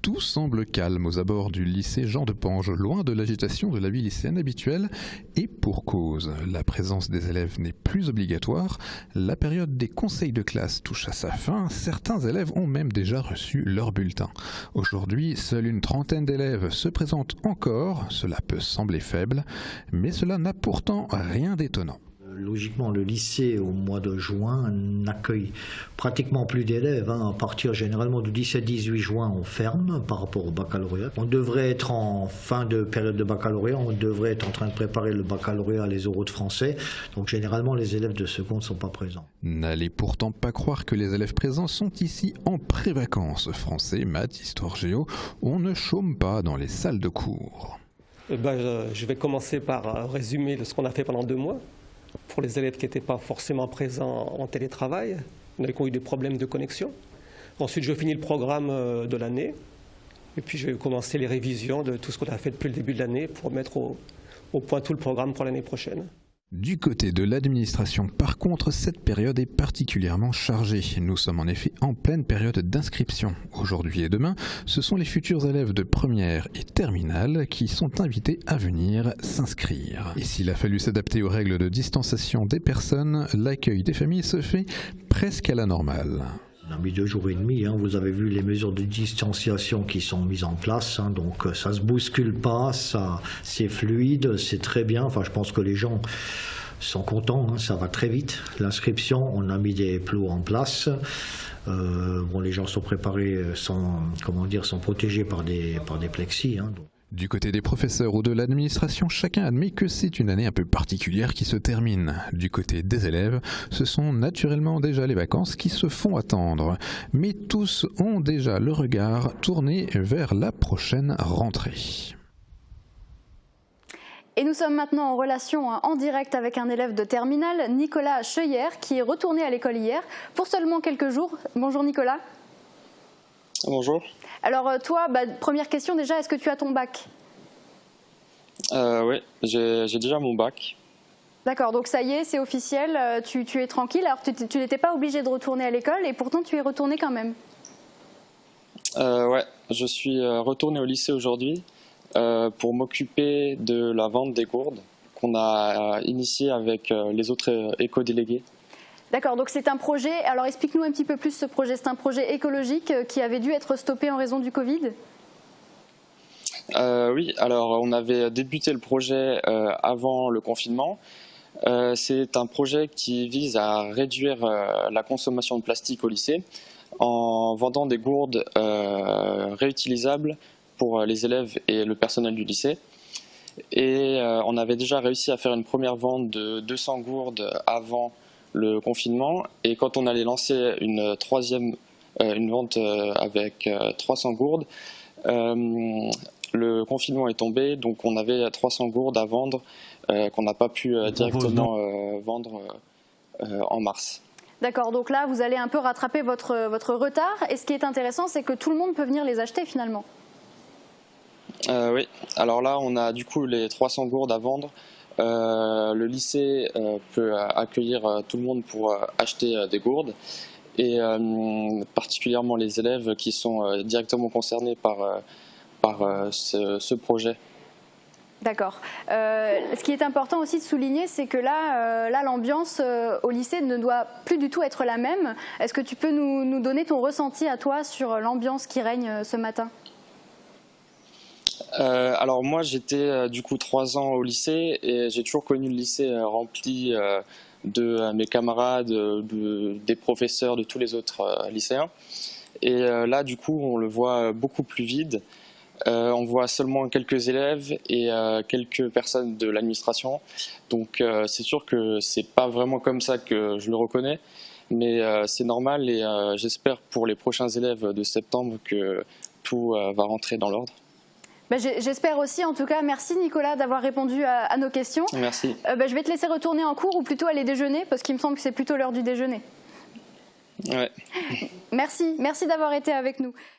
Tout semble calme aux abords du lycée Jean de Pange, loin de l'agitation de la vie lycéenne habituelle, et pour cause. La présence des élèves n'est plus obligatoire, la période des conseils de classe touche à sa fin, certains élèves ont même déjà reçu leur bulletin. Aujourd'hui, seule une trentaine d'élèves se présentent encore, cela peut sembler faible, mais cela n'a pourtant rien d'étonnant. Logiquement, le lycée, au mois de juin, n'accueille pratiquement plus d'élèves. À partir généralement du 17-18 juin, on ferme par rapport au baccalauréat. On devrait être en fin de période de baccalauréat, on devrait être en train de préparer le baccalauréat, les oraux de français. Donc généralement, les élèves de seconde ne sont pas présents. N'allez pourtant pas croire que les élèves présents sont ici en pré-vacances. Français, maths, histoire, géo, on ne chôme pas dans les salles de cours. Je vais commencer par résumer ce qu'on a fait pendant 2 mois. Pour les élèves qui n'étaient pas forcément présents en télétravail, qui ont eu des problèmes de connexion. Ensuite, je finis le programme de l'année. Et puis, je vais commencer les révisions de tout ce qu'on a fait depuis le début de l'année pour mettre au point tout le programme pour l'année prochaine. Du côté de l'administration, par contre, cette période est particulièrement chargée. Nous sommes en effet en pleine période d'inscription. Aujourd'hui et demain, ce sont les futurs élèves de première et terminale qui sont invités à venir s'inscrire. Et s'il a fallu s'adapter aux règles de distanciation des personnes, l'accueil des familles se fait presque à la normale. On a mis 2 jours et demi, vous avez vu les mesures de distanciation qui sont mises en place, donc ça ne se bouscule pas, c'est fluide, c'est très bien. Enfin, je pense que les gens sont contents, ça va très vite. L'inscription, on a mis des plots en place. Les gens sont préparés, sont protégés par des plexis. Du côté des professeurs ou de l'administration, chacun admet que c'est une année un peu particulière qui se termine. Du côté des élèves, ce sont naturellement déjà les vacances qui se font attendre. Mais tous ont déjà le regard tourné vers la prochaine rentrée. Et nous sommes maintenant en relation en direct avec un élève de terminale, Nicolas Cheuillère, qui est retourné à l'école hier pour seulement quelques jours. Bonjour Nicolas. Bonjour. Alors toi, première question déjà, est-ce que tu as ton bac? Oui, j'ai déjà mon bac. D'accord, donc ça y est, c'est officiel, tu es tranquille. Alors tu n'étais pas obligé de retourner à l'école et pourtant tu es retourné quand même. Ouais, je suis retourné au lycée aujourd'hui pour m'occuper de la vente des gourdes qu'on a initiée avec les autres éco-délégués. D'accord, donc c'est un projet, alors explique-nous un petit peu plus ce projet. C'est un projet écologique qui avait dû être stoppé en raison du Covid? Oui, alors on avait débuté le projet avant le confinement. C'est un projet qui vise à réduire la consommation de plastique au lycée en vendant des gourdes réutilisables pour les élèves et le personnel du lycée. Et on avait déjà réussi à faire une première vente de 200 gourdes avant le confinement, et quand on allait lancer une vente avec 300 gourdes, le confinement est tombé, donc on avait 300 gourdes à vendre qu'on n'a pas pu directement vendre en mars. D'accord, donc là vous allez un peu rattraper votre retard, et ce qui est intéressant c'est que tout le monde peut venir les acheter finalement. Oui, alors là on a du coup les 300 gourdes à vendre. Le lycée peut accueillir tout le monde pour acheter des gourdes, et particulièrement les élèves qui sont directement concernés par ce projet. D'accord. Ce qui est important aussi de souligner, c'est que là l'ambiance au lycée ne doit plus du tout être la même. Est-ce que tu peux nous donner ton ressenti à toi sur l'ambiance qui règne ce matin ? Alors moi j'étais du coup 3 ans au lycée et j'ai toujours connu le lycée rempli de mes camarades, des professeurs, de tous les autres lycéens. Et là du coup on le voit beaucoup plus vide. On voit seulement quelques élèves et quelques personnes de l'administration. Donc c'est sûr que c'est pas vraiment comme ça que je le reconnais, mais c'est normal, et j'espère pour les prochains élèves de septembre que tout va rentrer dans l'ordre. J'espère aussi, en tout cas. Merci Nicolas d'avoir répondu à nos questions. Merci. Je vais te laisser retourner en cours, ou plutôt aller déjeuner, parce qu'il me semble que c'est plutôt l'heure du déjeuner. Ouais. Merci d'avoir été avec nous.